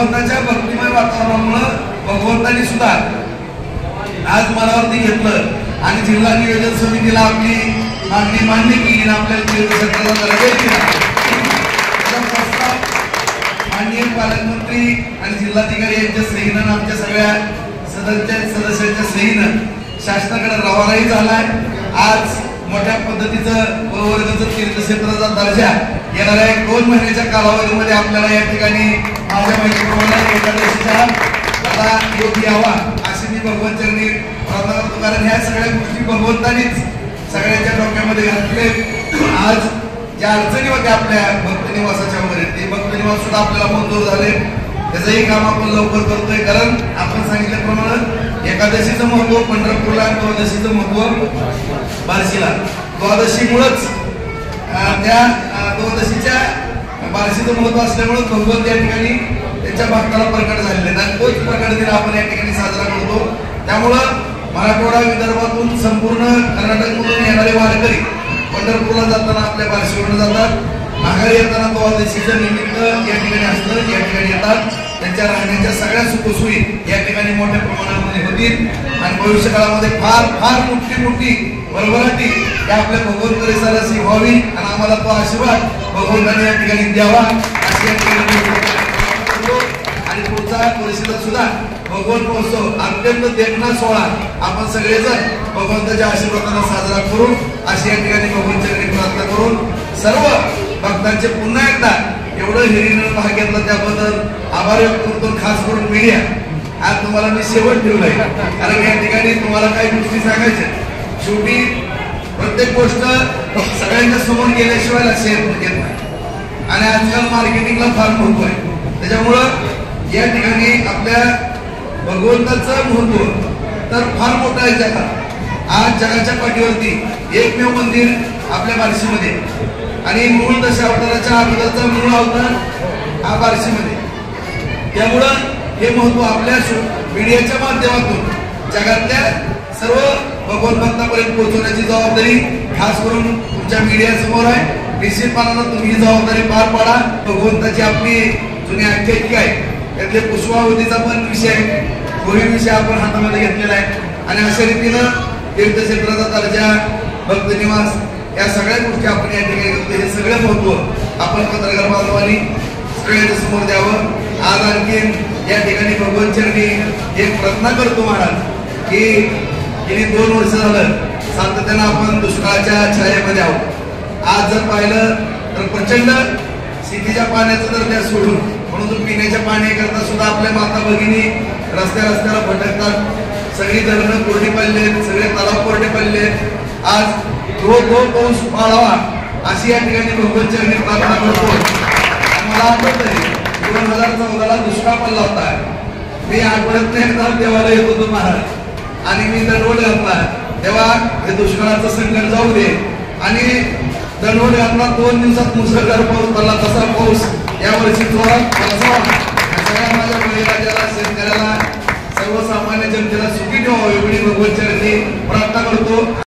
भगवंताच्या भक्तिमय वातावरणामुळे भगवंतांनी सुद्धा आज मनावरती घेतलं आणि जिल्हा नियोजन समितीला आपली मागणी मान्य केली. आपल्याला तीर्थक्षेत्राला दर्जा दिला. माननीय पालकमंत्री आणि जिल्हाधिकारी यांच्या सहीनं आमच्या सगळ्या सदस्यांच्या सहीनं शासनाकडे रवानाही झालाय. आज मोठ्या पद्धतीचं वर्गाचं तीर्थक्षेत्राचा दर्जा येणाऱ्या 2 महिन्याच्या कालावधीमध्ये आपल्याला या ठिकाणी माझ्या माहितीप्रमाणे एकादशीचा मला योग यावा अशी मी भगवंतांनी प्रार्थना करतो. कारण ह्या सगळ्या गोष्टी भगवंतांनीच सगळ्यांच्या डोक्यामध्ये घातले. आज ज्या अडचणी होत्या आपल्या भक्त निवासाच्या वगैरे ते भक्त निवास सुद्धा आपल्याला मंजूर झाले. त्याचंही काम आपण लवकर करतोय. कारण आपण सांगितल्याप्रमाणे एकादशीचं महत्व पंढरपूरला, द्वादशीचं महत्व बार्शीला. द्वादशीमुळेच त्या द्वादशीच्या बार्शीचं महत्व असल्यामुळे भगवंत या ठिकाणी त्यांच्या भक्ताला प्रकट झालेले आणि तोच प्रकट दिन आपण या ठिकाणी साजरा करतो. त्यामुळं मराठवाडा विदर्भातून संपूर्ण कर्नाटकमधून येणारे वारकरी पंढरपूरला जाताना आपल्या बार्शीवरून जातात. माघारी येताना द्वादशीचं निमित्त या ठिकाणी असतं, या ठिकाणी येतात. त्यांच्या राहण्याच्या सगळ्या सुखसोयी या ठिकाणी मोठ्या प्रमाणामध्ये होतील आणि भविष्य काळामध्ये फार फार मोठी भरभराटी या आपल्या भगवंत परिसराची व्हावी आणि आम्हाला तो आशीर्वाद भगवंताने या ठिकाणी द्यावा अशी या ठिकाणी. आणि पुढचा परिषदेत सुद्धा भगवंत महोत्सव अत्यंत देखणा सोहळा आपण सगळेजण भगवंताच्या आशीर्वादाने साजरा करू अशी या ठिकाणी भगवंताची प्रार्थना करून सर्व भक्तांचे पुन्हा एकदा एवढं हिरीनं भाग घेतला त्याबद्दल आभार व्यक्त करतो. खास करून मीडिया आज तुम्हाला मी शेवट ठेवलाय. कारण या ठिकाणी तुम्हाला काही गोष्टी सांगायच्या. शेवटी प्रत्येक गोष्ट सगळ्यांच्या समोर गेल्याशिवाय लक्ष येत नाही आणि आजकाल मार्केटिंगला फार महत्व आहे. त्याच्यामुळं या ठिकाणी आपल्या भगवंताचं महत्व तर फार मोठं आहे जगात. आज जगाच्या पाठीवरती एकमेव मंदिर आपल्या बार्शीमध्ये आणि मूळ दशावताराच्या अगोदरचा मूळ अवतार हा बार्शीमध्ये. त्यामुळं हे महत्व आपल्या मीडियाच्या माध्यमातून जगातल्या सर्व भगवंत भक्तांपर्यंत पोहोचवण्याची जबाबदारी खास करून तुमच्या मीडिया समोर आहे. निश्चितपणानं तुम्ही ही जबाबदारी पार पाडा. भगवंताची आपली जुनी आख्यायिका आहे त्यातले पुष्पावतीचा पण विषय गोरी विषय आपण हातामध्ये घेतलेला आहे आणि अशा रीतीनं तीर्थक्षेत्राचा दर्जा, भक्त निवास या सगळ्या गोष्टी आपण या ठिकाणी करतो. हे सगळं महत्व आपण पत्रकार बांधवांनी सगळ्यांच्या समोर द्यावं. आज आणखी या ठिकाणी भगवंत चरणी एक प्रार्थना करतो महाराज की गेली 2 वर्ष झालं सातत्यानं आपण दुष्काळाच्या छायेमध्ये आहोत. आज जर पाहिलं तर प्रचंड शेतीच्या पाण्याचा दर्जा सोडून म्हणून पिण्याच्या पाण्याकरता सुद्धा आपल्या माता भगिनी रस्त्याला भटकतात. सगळी धरणं कोरडी पडलेत, सगळे तलाव कोरडे पडलेत. आज तो पाऊस पाळावा अशी या ठिकाणी भगवंत चरणी प्रार्थना करतो. मला आठवत आहे 2014ला दुष्काळ पडला होता. मी आठवड्यात एकदा देवाला येत होतो महाराज आणि मी दंडवट घातला. तेव्हा हे दुष्काळाचं संकट जाऊ दे आणि दंडवट घातला. 2 दिवसात मुसळधार पाऊस पडला. तसा पाऊस यावर्षी जोरात सगळ्या माझ्या बळीराजाला, शेतकऱ्याला, सर्वसामान्य जनतेला सुखी ठेवावं एवढी भगवंत चरणी प्रार्थना करतो.